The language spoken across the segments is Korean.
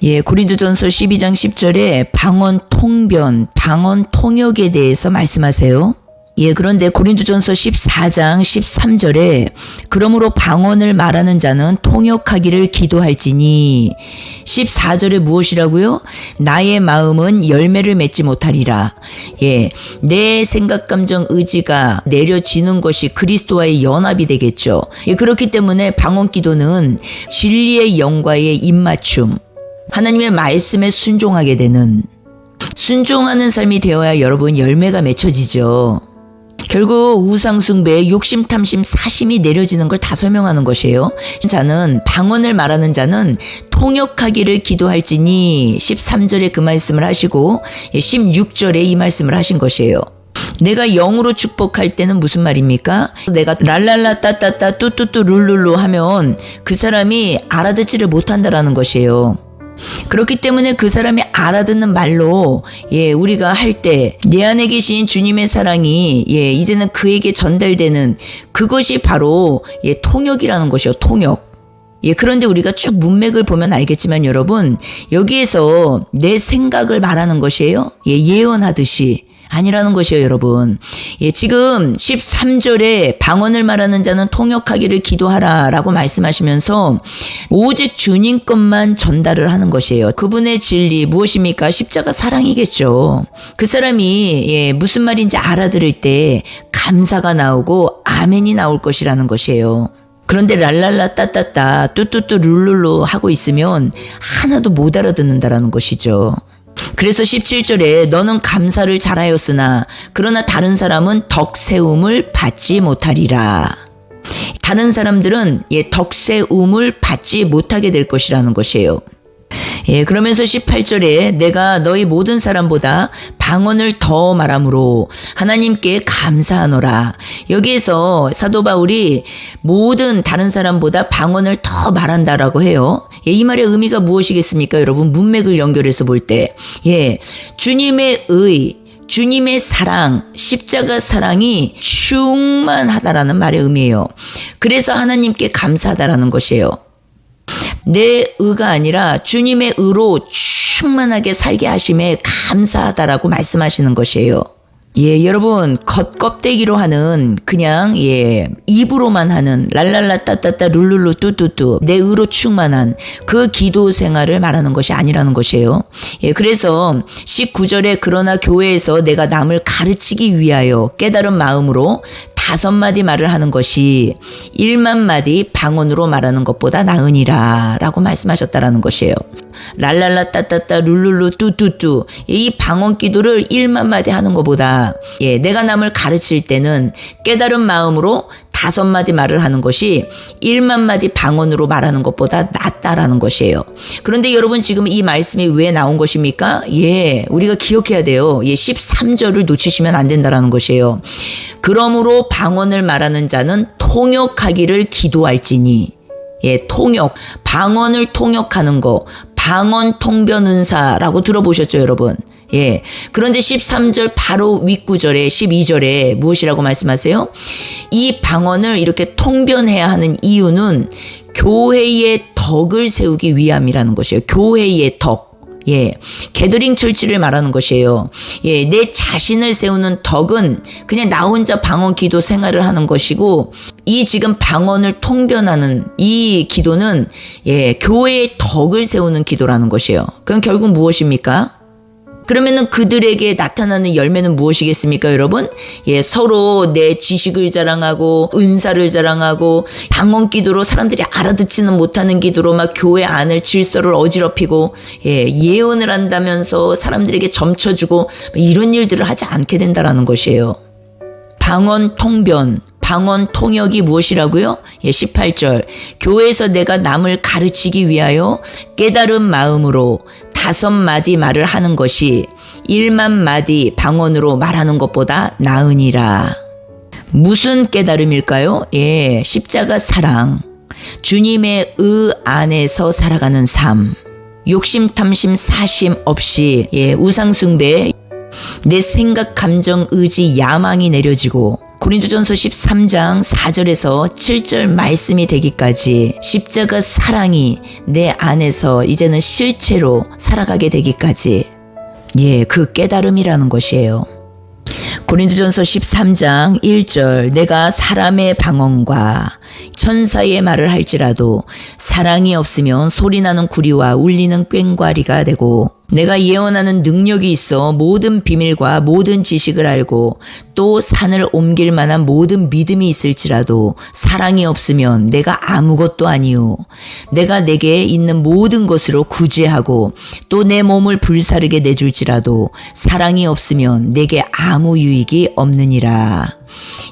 예, 고린도전서 12장 10절에 방언 통변, 방언 통역에 대해서 말씀하세요. 예, 그런데 고린도전서 14장 13절에 그러므로 방언을 말하는 자는 통역하기를 기도할지니 14절에 무엇이라고요? 나의 마음은 열매를 맺지 못하리라. 예, 내 생각, 감정, 의지가 내려지는 것이 그리스도와의 연합이 되겠죠. 예, 그렇기 때문에 방언 기도는 진리의 영과의 입맞춤, 하나님의 말씀에 순종하게 되는, 순종하는 삶이 되어야 여러분 열매가 맺혀지죠. 결국 우상숭배, 욕심, 탐심, 사심이 내려지는 걸 다 설명하는 것이에요. 자는, 방언을 말하는 자는 통역하기를 기도할지니 13절에 그 말씀을 하시고 16절에 이 말씀을 하신 것이에요. 내가 영으로 축복할 때는 무슨 말입니까? 내가 랄랄라 따따따 뚜뚜뚜 룰룰루 하면 그 사람이 알아듣지를 못한다라는 것이에요. 그렇기 때문에 그 사람이 알아듣는 말로 우리가 할 때 내 안에 계신 주님의 사랑이 이제는 그에게 전달되는 그것이 바로 통역이라는 것이요. 통역. 그런데 우리가 쭉 문맥을 보면 알겠지만 여러분, 여기에서 내 생각을 말하는 것이에요. 예언하듯이 아니라는 것이에요, 여러분. 지금 13절에 방언을 말하는 자는 통역하기를 기도하라 라고 말씀하시면서 오직 주님 것만 전달을 하는 것이에요. 그분의 진리 무엇입니까? 십자가 사랑이겠죠. 그 사람이 무슨 말인지 알아들을 때 감사가 나오고 아멘이 나올 것이라는 것이에요. 그런데 랄랄라 따따따 뚜뚜뚜 룰룰루 하고 있으면 하나도 못 알아듣는다라는 것이죠. 그래서 17절에 너는 감사를 잘하였으나 그러나 다른 사람은 덕세움을 받지 못하리라. 다른 사람들은 덕세움을 받지 못하게 될 것이라는 것이에요. 그러면서 18절에 내가 너희 모든 사람보다 방언을 더 말함으로 하나님께 감사하노라. 여기에서 사도 바울이 모든 다른 사람보다 방언을 더 말한다라고 해요. 이 말의 의미가 무엇이겠습니까? 여러분, 문맥을 연결해서 볼 때 주님의 의, 주님의 사랑, 십자가 사랑이 충만하다라는 말의 의미예요. 그래서 하나님께 감사하다라는 것이에요. 내 의가 아니라 주님의 의로 충만하게 살게 하심에 감사하다라고 말씀하시는 것이에요. 여러분, 겉껍데기로 하는 그냥 입으로만 하는 랄랄라 따따따 룰룰루 뚜뚜뚜 내 의로 충만한 그 기도 생활을 말하는 것이 아니라는 것이에요. 그래서 19절에 그러나 교회에서 내가 남을 가르치기 위하여 깨달은 마음으로 5마디 말을 하는 것이 1만 마디 방언으로 말하는 것보다 나으니라 라고 말씀하셨다라는 것이에요. 랄랄라 따따따 룰룰루 뚜뚜뚜 이 방언 기도를 1만 마디 하는 것보다 내가 남을 가르칠 때는 깨달은 마음으로 5마디 말을 하는 것이 1만 마디 방언으로 말하는 것보다 낫다라는 것이에요. 그런데 여러분, 지금 이 말씀이 왜 나온 것입니까? 우리가 기억해야 돼요. 13절을 놓치시면 안 된다라는 것이에요. 그러므로 방언을 말하는 자는 통역하기를 기도할지니. 통역, 방언을 통역하는 거, 방언 통변 은사라고 들어보셨죠, 여러분? 그런데 13절 바로 윗구절에 12절에 무엇이라고 말씀하세요? 이 방언을 이렇게 통변해야 하는 이유는 교회의 덕을 세우기 위함이라는 것이에요. 교회의 덕. 게더링 철치를 말하는 것이에요. 내 자신을 세우는 덕은 그냥 나 혼자 방언 기도 생활을 하는 것이고, 이 지금 방언을 통변하는 이 기도는 교회의 덕을 세우는 기도라는 것이에요. 그럼 결국 무엇입니까? 그러면은 그들에게 나타나는 열매는 무엇이겠습니까, 여러분? 서로 내 지식을 자랑하고 은사를 자랑하고 방언 기도로 사람들이 알아듣지는 못하는 기도로 막 교회 안을 질서를 어지럽히고 예언을 한다면서 사람들에게 점쳐주고 이런 일들을 하지 않게 된다라는 것이에요. 방언 통변, 방언 통역이 무엇이라고요? 18절 교회에서 내가 남을 가르치기 위하여 깨달은 마음으로 5마디 말을 하는 것이 1만 마디 방언으로 말하는 것보다 나으니라. 무슨 깨달음일까요? 십자가 사랑, 주님의 의 안에서 살아가는 삶, 욕심, 탐심, 사심 없이 우상숭배, 내 생각, 감정, 의지, 야망이 내려지고 고린도전서 13장 4절에서 7절 말씀이 되기까지 십자가 사랑이 내 안에서 이제는 실체로 살아가게 되기까지 그 깨달음이라는 것이에요. 고린도전서 13장 1절 내가 사람의 방언과 천사의 말을 할지라도 사랑이 없으면 소리나는 구리와 울리는 꽹과리가 되고 내가 예언하는 능력이 있어 모든 비밀과 모든 지식을 알고 또 산을 옮길 만한 모든 믿음이 있을지라도 사랑이 없으면 내가 아무것도 아니요 내가 내게 있는 모든 것으로 구제하고 또 내 몸을 불사르게 내줄지라도 사랑이 없으면 내게 아무 유익이 없느니라.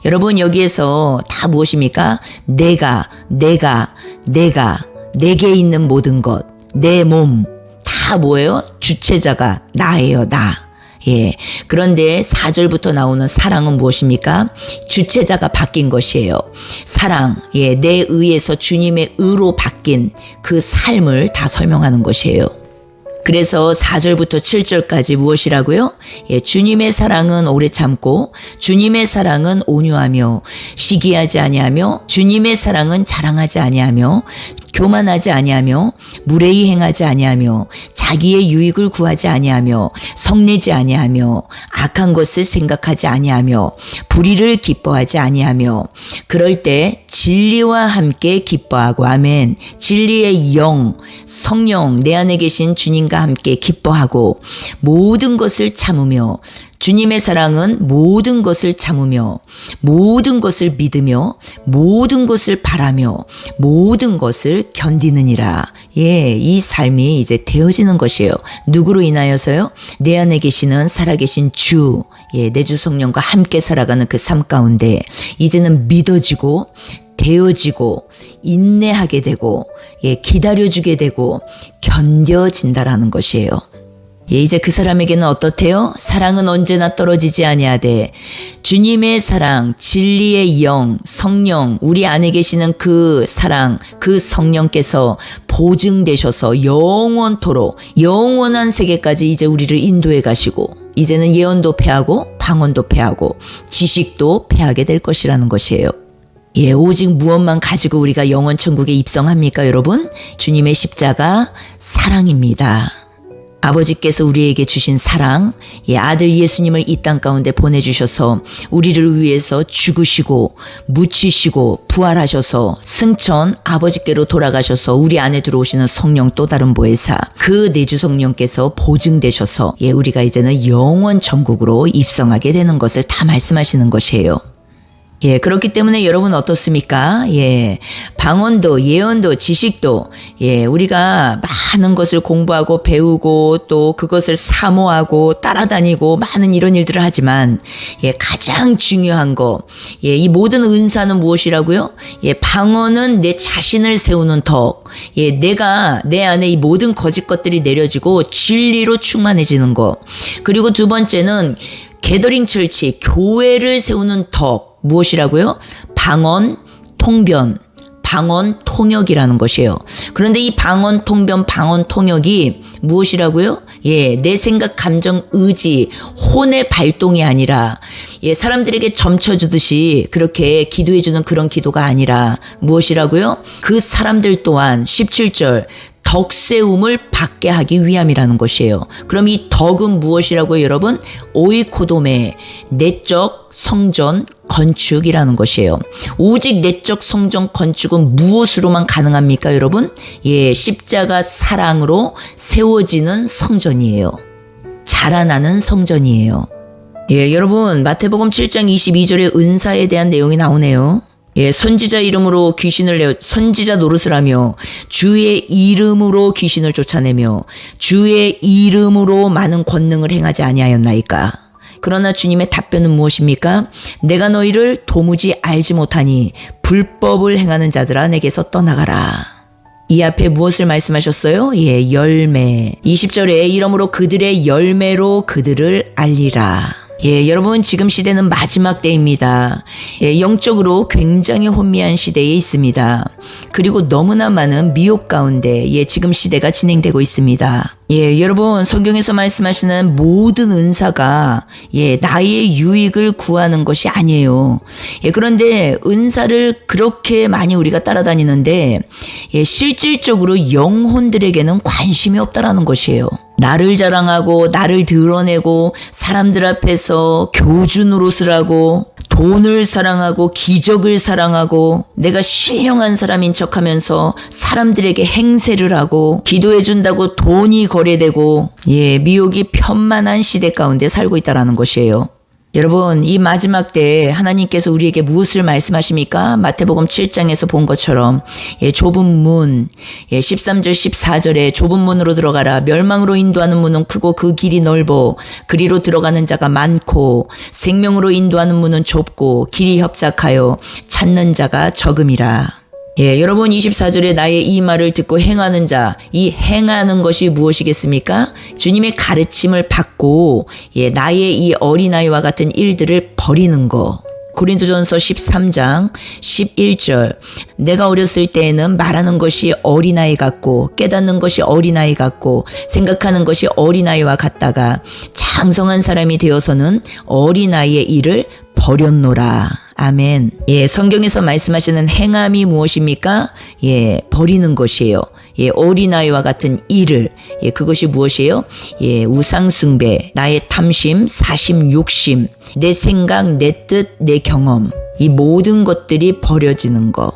여러분 여기에서 다 무엇입니까? 내게 있는 모든 것, 내 몸 다 뭐예요? 주체자가 나예요, 나. 그런데 4절부터 나오는 사랑은 무엇입니까? 주체자가 바뀐 것이에요. 사랑, 내 의에서 주님의 의로 바뀐 그 삶을 다 설명하는 것이에요. 그래서 4절부터 7절까지 무엇이라고요? 주님의 사랑은 오래 참고 주님의 사랑은 온유하며 시기하지 아니하며 주님의 사랑은 자랑하지 아니하며 교만하지 아니하며 무례히 행하지 아니하며 자기의 유익을 구하지 아니하며 성내지 아니하며 악한 것을 생각하지 아니하며 불의를 기뻐하지 아니하며 그럴 때 진리와 함께 기뻐하고 아멘. 진리의 영, 성령 내 안에 계신 주님과 함께 기뻐하고 모든 것을 참으며 주님의 사랑은 모든 것을 참으며 모든 것을 믿으며 모든 것을 바라며 모든 것을 견디느니라. 이 삶이 이제 되어지는 것이에요. 누구로 인하여서요? 내 안에 계시는 살아계신 주, 내 주 성령과 함께 살아가는 그 삶 가운데 이제는 믿어지고 되어지고 인내하게 되고 기다려주게 되고 견뎌진다라는 것이에요. 이제 그 사람에게는 어떻대요? 사랑은 언제나 떨어지지 아니하되 주님의 사랑, 진리의 영, 성령, 우리 안에 계시는 그 사랑, 그 성령께서 보증되셔서 영원토록 영원한 세계까지 이제 우리를 인도해 가시고 이제는 예언도 패하고 방언도 패하고 지식도 패하게 될 것이라는 것이에요. 오직 무엇만 가지고 우리가 영원 천국에 입성합니까, 여러분? 주님의 십자가 사랑입니다. 아버지께서 우리에게 주신 사랑, 아들 예수님을 이 땅 가운데 보내주셔서 우리를 위해서 죽으시고 묻히시고 부활하셔서 승천 아버지께로 돌아가셔서 우리 안에 들어오시는 성령 또 다른 보혜사 그 내주 성령께서 보증되셔서 우리가 이제는 영원 천국으로 입성하게 되는 것을 다 말씀하시는 것이에요. 그렇기 때문에 여러분 어떻습니까? 방언도, 예언도, 지식도, 우리가 많은 것을 공부하고 배우고 또 그것을 사모하고 따라다니고 많은 이런 일들을 하지만, 가장 중요한 거, 이 모든 은사는 무엇이라고요? 방언은 내 자신을 세우는 덕, 내가 내 안에 이 모든 거짓 것들이 내려지고 진리로 충만해지는 거. 그리고 두 번째는 게더링 철치, 교회를 세우는 덕. 무엇이라고요? 방언, 통변, 방언, 통역이라는 것이에요. 그런데 이 방언, 통변, 방언, 통역이 무엇이라고요? 내 생각, 감정, 의지, 혼의 발동이 아니라 사람들에게 점쳐주듯이 그렇게 기도해주는 그런 기도가 아니라 무엇이라고요? 그 사람들 또한 17절 덕세움을 받게 하기 위함이라는 것이에요. 그럼 이 덕은 무엇이라고요, 여러분? 오이코도메, 내적 성전 건축이라는 것이에요. 오직 내적 성전 건축은 무엇으로만 가능합니까, 여러분? 십자가 사랑으로 세워지는 성전이에요. 자라나는 성전이에요. 여러분 마태복음 7장 22절에 은사에 대한 내용이 나오네요. 선지자 이름으로 선지자 노릇을 하며 주의 이름으로 귀신을 쫓아내며 주의 이름으로 많은 권능을 행하지 아니하였나이까. 그러나 주님의 답변은 무엇입니까? 내가 너희를 도무지 알지 못하니 불법을 행하는 자들아 내게서 떠나가라. 이 앞에 무엇을 말씀하셨어요? 열매. 20절에 이러므로 그들의 열매로 그들을 알리라. 예, 여러분 지금 시대는 마지막 때입니다. 예, 영적으로 굉장히 혼미한 시대에 있습니다. 그리고 너무나 많은 미혹 가운데 지금 시대가 진행되고 있습니다. 예, 여러분 성경에서 말씀하시는 모든 은사가 나의 유익을 구하는 것이 아니에요. 예, 그런데 은사를 그렇게 많이 우리가 따라다니는데 실질적으로 영혼들에게는 관심이 없다라는 것이에요. 나를 자랑하고 나를 드러내고 사람들 앞에서 교주 노릇을 하고 돈을 사랑하고 기적을 사랑하고 내가 신령한 사람인 척하면서 사람들에게 행세를 하고 기도해준다고 돈이 거래되고 미혹이 편만한 시대 가운데 살고 있다는 것이에요. 여러분 이 마지막 때에 하나님께서 우리에게 무엇을 말씀하십니까? 마태복음 7장에서 본 것처럼 좁은 문 13절 14절에 좁은 문으로 들어가라. 멸망으로 인도하는 문은 크고 그 길이 넓어 그리로 들어가는 자가 많고 생명으로 인도하는 문은 좁고 길이 협착하여 찾는 자가 적음이라. 여러분 24절에 나의 이 말을 듣고 행하는 자, 이 행하는 것이 무엇이겠습니까? 주님의 가르침을 받고 나의 이 어린아이와 같은 일들을 버리는 거. 고린도전서 13장 11절 내가 어렸을 때에는 말하는 것이 어린아이 같고 깨닫는 것이 어린아이 같고 생각하는 것이 어린아이와 같다가 장성한 사람이 되어서는 어린아이의 일을 버렸노라. 아멘. 성경에서 말씀하시는 행함이 무엇입니까? 버리는 것이에요. 어린아이와 같은 일을. 그것이 무엇이에요? 우상숭배, 나의 탐심, 사심, 욕심, 내 생각, 내 뜻, 내 경험. 이 모든 것들이 버려지는 거.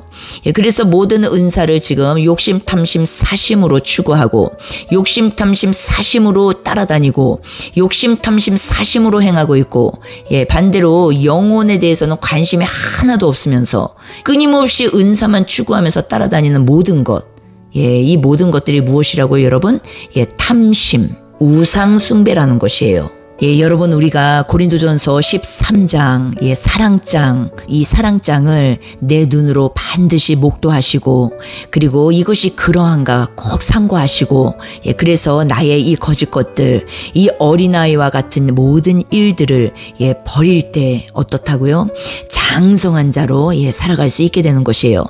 그래서 모든 은사를 지금 욕심, 탐심, 사심으로 추구하고 욕심, 탐심, 사심으로 따라다니고 욕심, 탐심, 사심으로 행하고 있고 반대로 영혼에 대해서는 관심이 하나도 없으면서 끊임없이 은사만 추구하면서 따라다니는 모든 것. 이 모든 것들이 무엇이라고요, 여러분? 탐심, 우상 숭배라는 것이에요. 여러분 우리가 고린도전서 13장 사랑장, 이 사랑장을 내 눈으로 반드시 목도하시고 그리고 이것이 그러한가 꼭 상고하시고 그래서 나의 이 거짓 것들, 이 어린아이와 같은 모든 일들을 버릴 때 어떻다고요? 장성한 자로 살아갈 수 있게 되는 것이에요.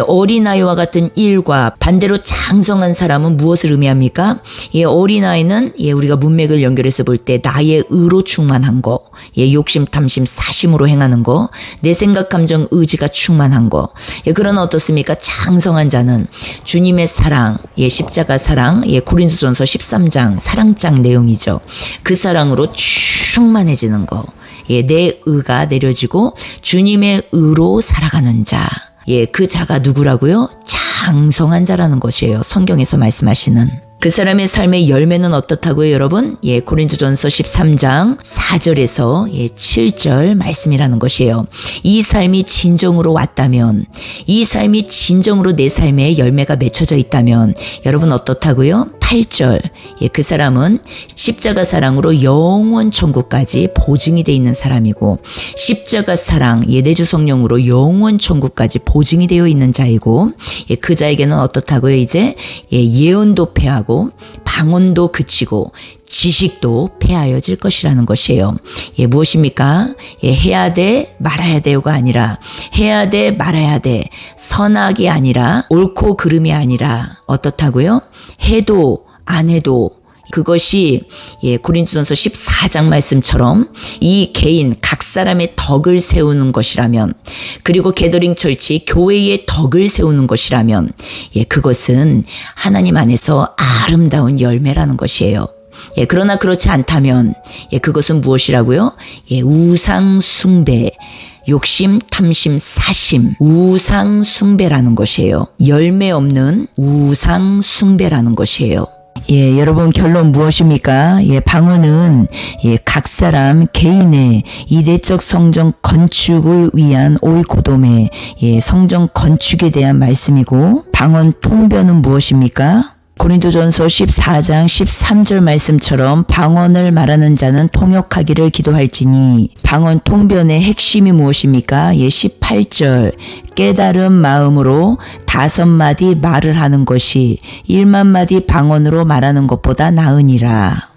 어린아이와 같은 일과 반대로 장성한 사람은 무엇을 의미합니까? 어린아이는 우리가 문맥을 연결해서 볼 때 나의 의로 충만한 거, 욕심, 탐심, 사심으로 행하는 거, 내 생각, 감정, 의지가 충만한 거. 그러나 어떻습니까? 장성한 자는 주님의 사랑, 십자가 사랑, 고린도전서 13장 사랑장 내용이죠. 그 사랑으로 충만해지는 거. 내 의가 내려지고 주님의 의로 살아가는 자. 그 자가 누구라고요? 장성한 자라는 것이에요. 성경에서 말씀하시는. 그 사람의 삶의 열매는 어떻다고요, 여러분? 고린도전서 13장 4절에서 7절 말씀이라는 것이에요. 이 삶이 진정으로 왔다면, 이 삶이 진정으로 내 삶에 열매가 맺혀져 있다면 여러분 어떻다고요? 8절. 그 사람은 십자가 사랑으로 영원 천국까지 보증이 돼 있는 사람이고 십자가 사랑, 내주 성령으로 영원 천국까지 보증이 되어 있는 자이고 그 자에게는 어떻다고요? 이제 예언도 패하고 방언도 그치고 지식도 패하여질 것이라는 것이에요. 무엇입니까? 해야 돼 말아야 돼요가 아니라 해야 돼 말아야 돼, 선악이 아니라 옳고 그름이 아니라 어떻다고요? 해도 안 해도 그것이 고린도전서 14장 말씀처럼 이 개인 각 사람의 덕을 세우는 것이라면 그리고 게더링 철치 교회의 덕을 세우는 것이라면 그것은 하나님 안에서 아름다운 열매라는 것이에요. 그러나 그렇지 않다면 그것은 무엇이라고요? 우상 숭배, 욕심, 탐심, 사심, 우상 숭배라는 것이에요. 열매 없는 우상 숭배라는 것이에요. 여러분 결론 무엇입니까? 방언은 각 사람 개인의 이대적 성전 건축을 위한 오이코돔의 성전 건축에 대한 말씀이고 방언 통변은 무엇입니까? 고린도전서 14장 13절 말씀처럼 방언을 말하는 자는 통역하기를 기도할지니 방언 통변의 핵심이 무엇입니까? 18절 깨달은 마음으로 5마디 말을 하는 것이 1만 마디 방언으로 말하는 것보다 나으니라.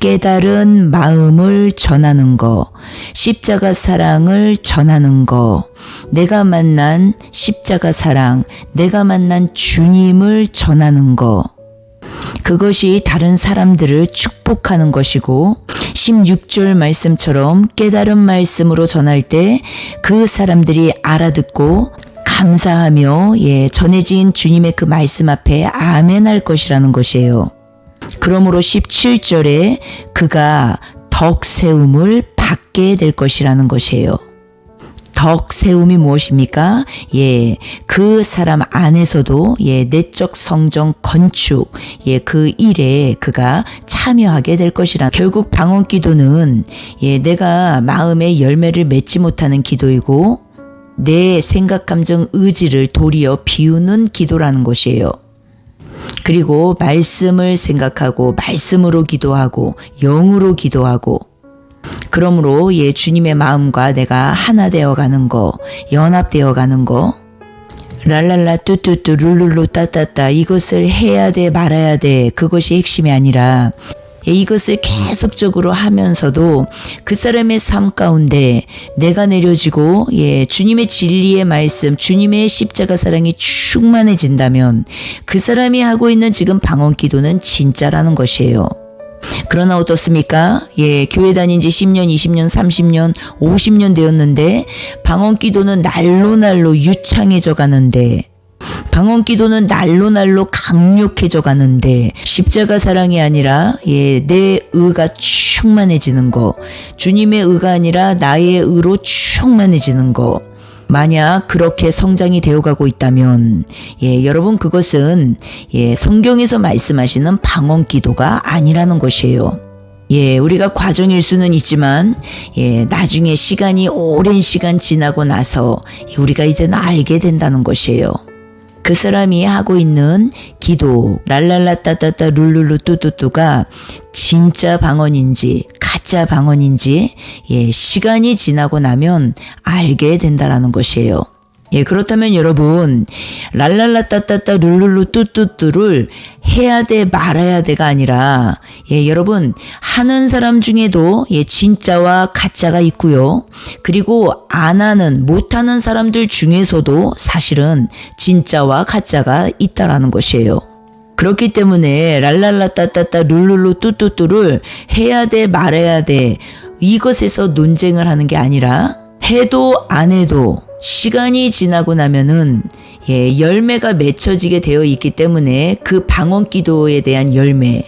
깨달은 마음을 전하는 거, 십자가 사랑을 전하는 거, 내가 만난 십자가 사랑, 내가 만난 주님을 전하는 거, 그것이 다른 사람들을 축복하는 것이고 16절 말씀처럼 깨달은 말씀으로 전할 때 그 사람들이 알아듣고 감사하며 전해진 주님의 그 말씀 앞에 아멘할 것이라는 것이에요. 그러므로 17절에 그가 덕세움을 받게 될 것이라는 것이에요. 덕세움이 무엇입니까? 그 사람 안에서도 내적 성정 건축, 그 일에 그가 참여하게 될 것이라. 결국 방언 기도는 내가 마음의 열매를 맺지 못하는 기도이고 내 생각, 감정, 의지를 도리어 비우는 기도라는 것이에요. 그리고 말씀을 생각하고 말씀으로 기도하고 영으로 기도하고 그러므로 주님의 마음과 내가 하나 되어가는 거, 연합되어가는 거, 랄랄라 뚜뚜뚜 룰룰루 따따따 이것을 해야 돼 말아야 돼 그것이 핵심이 아니라 이것을 계속적으로 하면서도 그 사람의 삶 가운데 내가 내려지고 주님의 진리의 말씀, 주님의 십자가 사랑이 충만해진다면 그 사람이 하고 있는 지금 방언 기도는 진짜라는 것이에요. 그러나 어떻습니까? 교회 다닌 지 10년, 20년, 30년, 50년 되었는데 방언 기도는 날로 유창해져 가는데 방언 기도는 날로 강력해져 가는데 십자가 사랑이 아니라 내 의가 충만해지는 거, 주님의 의가 아니라 나의 의로 충만해지는 거, 만약 그렇게 성장이 되어가고 있다면 여러분 그것은 성경에서 말씀하시는 방언 기도가 아니라는 것이에요. 우리가 과정일 수는 있지만 나중에 시간이 오랜 시간 지나고 나서 우리가 이제는 알게 된다는 것이에요. 그 사람이 하고 있는 기도 랄랄라 따따따 룰룰루 뚜뚜뚜가 진짜 방언인지 가짜 방언인지 시간이 지나고 나면 알게 된다라는 것이에요. 그렇다면 여러분 랄랄라 따따따 룰룰루 뚜뚜뚜를 해야 돼 말아야 돼가 아니라 여러분 하는 사람 중에도 진짜와 가짜가 있고요. 그리고 안 하는 못하는 사람들 중에서도 사실은 진짜와 가짜가 있다라는 것이에요. 그렇기 때문에 랄랄라 따따따 룰룰루 뚜뚜뚜를 해야 돼 말아야 돼 이것에서 논쟁을 하는 게 아니라 해도 안 해도 시간이 지나고 나면은 열매가 맺혀지게 되어 있기 때문에 그 방언 기도에 대한 열매,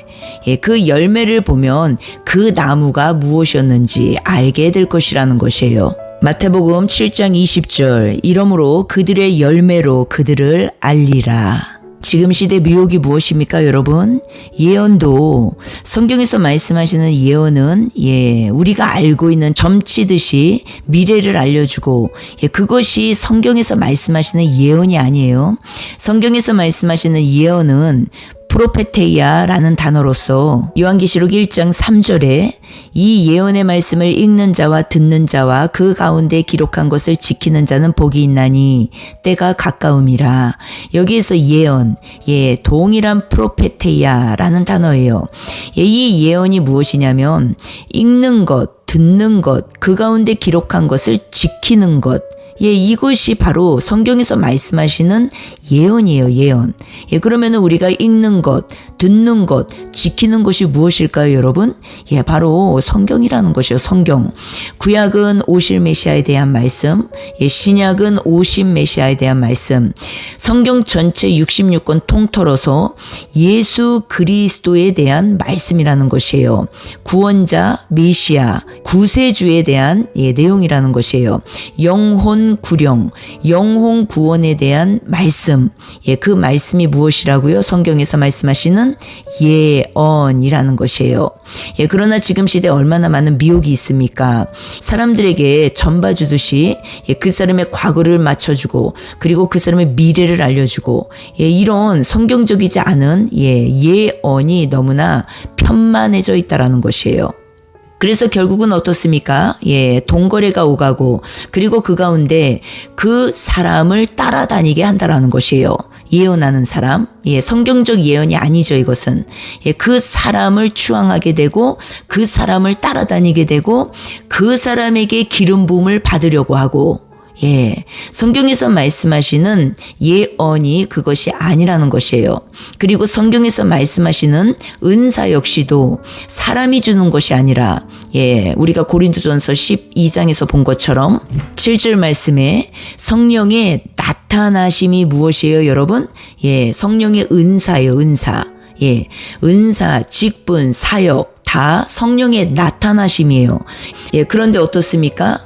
그 열매를 보면 그 나무가 무엇이었는지 알게 될 것이라는 것이에요. 마태복음 7장 20절 이러므로 그들의 열매로 그들을 알리라. 지금 시대 미혹이 무엇입니까 여러분? 예언도 성경에서 말씀하시는 예언은 우리가 알고 있는 점치듯이 미래를 알려주고 그것이 성경에서 말씀하시는 예언이 아니에요. 성경에서 말씀하시는 예언은 프로페테이아라는 단어로서 요한계시록 1장 3절에 이 예언의 말씀을 읽는 자와 듣는 자와 그 가운데 기록한 것을 지키는 자는 복이 있나니 때가 가까움이라. 여기에서 예언, 동일한 프로페테이아라는 단어예요. 이 예언이 무엇이냐면 읽는 것, 듣는 것, 그 가운데 기록한 것을 지키는 것, 이것이 바로 성경에서 말씀하시는 예언이에요, 예언. 그러면은 우리가 읽는 것, 듣는 것, 지키는 것이 무엇일까요, 여러분? 바로 성경이라는 것이요, 성경. 구약은 오실 메시아에 대한 말씀, 신약은 오신 메시아에 대한 말씀. 성경 전체 66권 통틀어서 예수 그리스도에 대한 말씀이라는 것이에요. 구원자, 메시아, 구세주에 대한 내용이라는 것이에요. 영혼 구령, 영혼 구원에 대한 말씀. 그 말씀이 무엇이라고요? 성경에서 말씀하시는 예언이라는 것이에요. 그러나 지금 시대에 얼마나 많은 미혹이 있습니까? 사람들에게 전봐주듯이 그 사람의 과거를 맞춰주고 그리고 그 사람의 미래를 알려주고 이런 성경적이지 않은 예언이 너무나 편만해져 있다라는 것이에요. 그래서 결국은 어떻습니까? 동거래가 오가고 그리고 그 가운데 그 사람을 따라다니게 한다라는 것이에요. 예언하는 사람, 성경적 예언이 아니죠, 이것은. 그 사람을 추앙하게 되고 그 사람을 따라다니게 되고 그 사람에게 기름 부음을 받으려고 하고, 성경에서 말씀하시는 예언이 그것이 아니라는 것이에요. 그리고 성경에서 말씀하시는 은사 역시도 사람이 주는 것이 아니라, 우리가 고린도전서 12장에서 본 것처럼 7절 말씀에 성령의 나타나심이 무엇이에요, 여러분? 성령의 은사예요, 은사. 은사, 직분, 사역 다 성령의 나타나심이에요. 그런데 어떻습니까?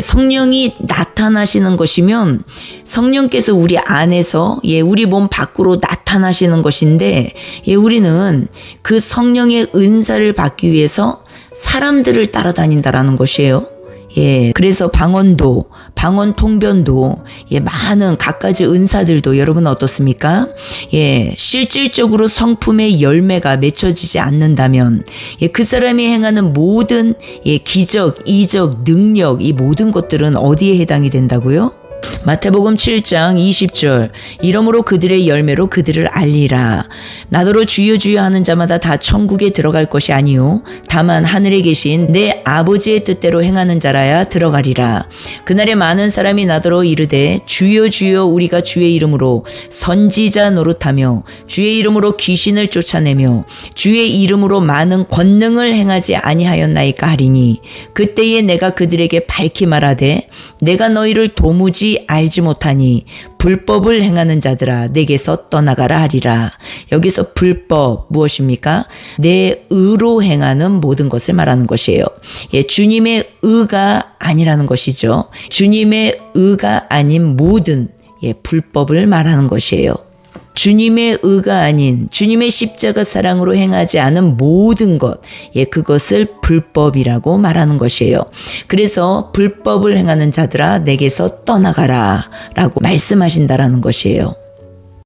성령이 나타나시는 것이면 성령께서 우리 안에서 우리 몸 밖으로 나타나시는 것인데, 우리는 그 성령의 은사를 받기 위해서 사람들을 따라다닌다라는 것이에요. 그래서 방언도, 방언 통변도, 많은 갖가지 은사들도 여러분 어떻습니까? 실질적으로 성품의 열매가 맺혀지지 않는다면, 그 사람이 행하는 모든 기적, 이적, 능력, 이 모든 것들은 어디에 해당이 된다고요? 마태복음 7장 20절, 이러므로 그들의 열매로 그들을 알리라. 나더러 주여 주여 하는 자마다 다 천국에 들어갈 것이 아니요 다만 하늘에 계신 내 아버지의 뜻대로 행하는 자라야 들어가리라. 그날에 많은 사람이 나더러 이르되 주여 주여 우리가 주의 이름으로 선지자 노릇하며 주의 이름으로 귀신을 쫓아내며 주의 이름으로 많은 권능을 행하지 아니하였나이까 하리니, 그때에 내가 그들에게 밝히 말하되 내가 너희를 도무지 알지 못하니 불법을 행하는 자들아 내게서 떠나가라 하리라. 여기서 불법 무엇입니까? 내 의로 행하는 모든 것을 말하는 것이에요. 주님의 의가 아니라는 것이죠. 주님의 의가 아닌 모든 불법을 말하는 것이에요. 주님의 의가 아닌 주님의 십자가 사랑으로 행하지 않은 모든 것, 그것을 불법이라고 말하는 것이에요. 그래서 불법을 행하는 자들아 내게서 떠나가라 라고 말씀하신다라는 것이에요.